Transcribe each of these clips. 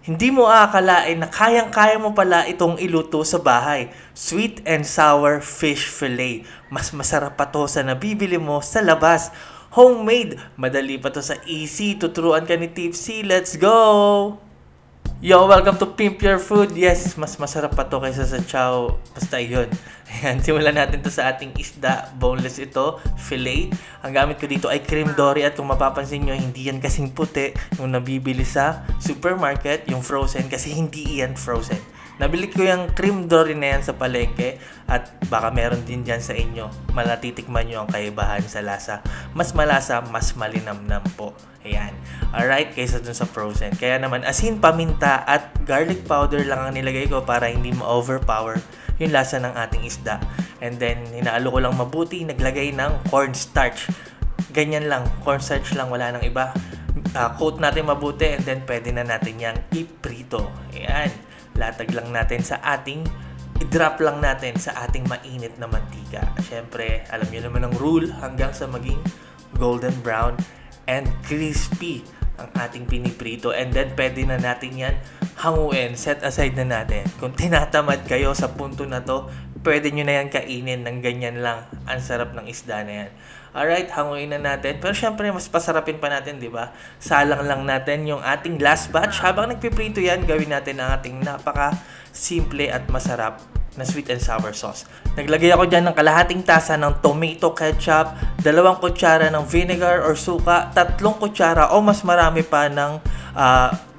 Hindi mo aakalain na kayang-kaya mo pala itong iluto sa bahay. Sweet and sour fish fillet. Mas masarap pa to sa nabibili mo sa labas. Homemade. Madali pa to sa easy. Tuturuan ka ni Tipsy. Let's go! Yo, welcome to Pimp Your Food. Yes, mas masarap pa to kaysa sa chow. Basta yun. Ayan, simulan natin to sa ating isda. Boneless ito, fillet. Ang gamit ko dito ay cream dory at kung mapapansin nyo, hindi yan kasing puti yung nabibili sa supermarket, yung frozen, kasi hindi yan frozen. Nabili ko yung cream dory na yan sa palengke at baka meron din dyan sa inyo. Malatitikman nyo ang kaibahan sa lasa. Mas malasa, mas malinamnam po. Ayan. Alright, kaysa dun sa frozen. Kaya naman, asin, paminta at garlic powder lang ang nilagay ko para hindi ma-overpower yung lasa ng ating isda. And then, hinaalo ko lang mabuti, naglagay ng cornstarch. Ganyan lang, cornstarch lang, wala nang iba. Coat natin mabuti and then pwede na natin yang iprito. Ayan. Latag lang natin sa ating, i-drop lang natin sa ating mainit na mantika. Siyempre, alam niyo naman ang rule hanggang sa maging golden brown and crispy ang ating piniprito. And then, pwede na natin yan hanguin. Set aside na natin. Kung tinatamad kayo sa punto na to, pwede nyo na yan kainin ng ganyan lang. Ang sarap ng isda na yan. Alright, hanguin na natin. Pero syempre, mas pasarapin pa natin, di ba? Salang lang natin yung ating last batch. Habang nagpiprito yan, gawin natin ang ating napaka-simple at masarap na sweet and sour sauce. Naglagay ako dyan ng kalahating tasa ng tomato ketchup, 2 kutsara ng vinegar or suka, 3 kutsara o mas marami pa ng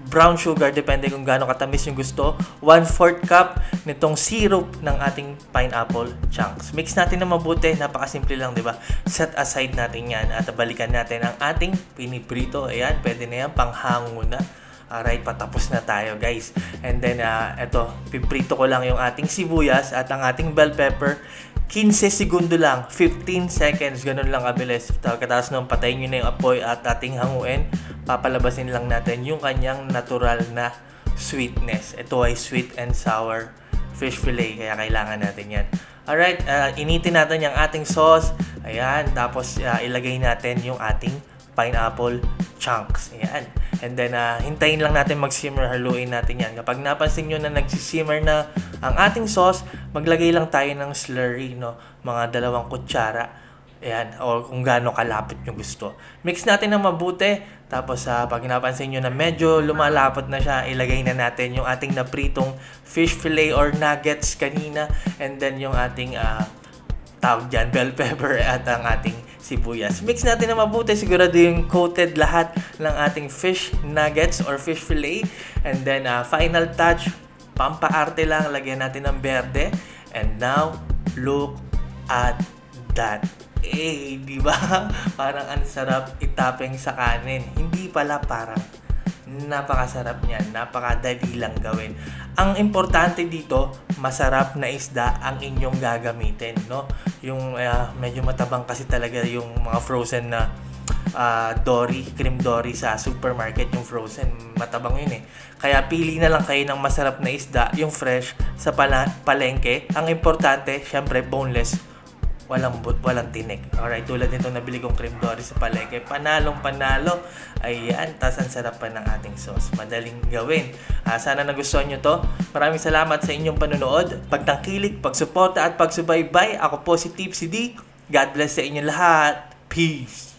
brown sugar, depende kung gaano katamis yung gusto. 1/4 cup nitong syrup ng ating pineapple chunks. Mix natin na mabuti, napakasimple lang, di ba? Set aside natin yan at balikan natin ang ating piniprito. Ayan, pwede na yan, panghango na. Alright, patapos na tayo guys. And then, eto, piprito ko lang yung ating sibuyas at ang ating bell pepper. 15 segundo lang, 15 seconds, ganun lang kabilis. Katapos nung patayin nyo na yung apoy at ating hanguin, papalabasin lang natin yung kanyang natural na sweetness. Ito ay sweet and sour fish fillet, kaya kailangan natin yan. Alright, initin natin yung ating sauce. Ayan, tapos ilagay natin yung ating pineapple chunks. Ayan. And then, hintayin lang natin mag-simmer, haluin natin yan. Kapag napansin nyo na nag-simmer na ang ating sauce, maglagay lang tayo ng slurry, no? Mga 2 kutsara. Ayan, o kung gaano kalapot nyo gusto. Mix natin ng mabuti. Tapos, pag napansin nyo na medyo lumalapot na siya, ilagay na natin yung ating napritong fish fillet or nuggets kanina. And then, yung ating tawag dyan, bell pepper at ang ating sibuyas. Mix natin na mabuti, sigurado yung coated lahat ng ating fish nuggets or fish fillet. And then, final touch, pampaarte lang, lagyan natin ng berde. And now, look at that. Di ba? Parang ang sarap itapeng sa kanin. Hindi pala, parang napakasarap niyan, napakadali lang gawin. Ang importante dito, masarap na isda ang inyong gagamitin, no? Yung medyo matabang kasi talaga yung mga frozen na dory, cream dory sa supermarket, yung frozen, matabang yun eh. Kaya pili na lang kayo ng masarap na isda, yung fresh sa palengke. Ang importante, syempre boneless, walang tinik. Alright, tulad nito nabili kong cream dory sa palengke. Panalong panalo. Ayan, tas ang sarap pa ng ating sauce. Madaling gawin. Sana nagustuhan nyo to. Maraming salamat sa inyong panunood, pagtangkilik, pagsuporta at pagsubaybay. Ako po si Tipsy D. God bless sa inyo lahat. Peace!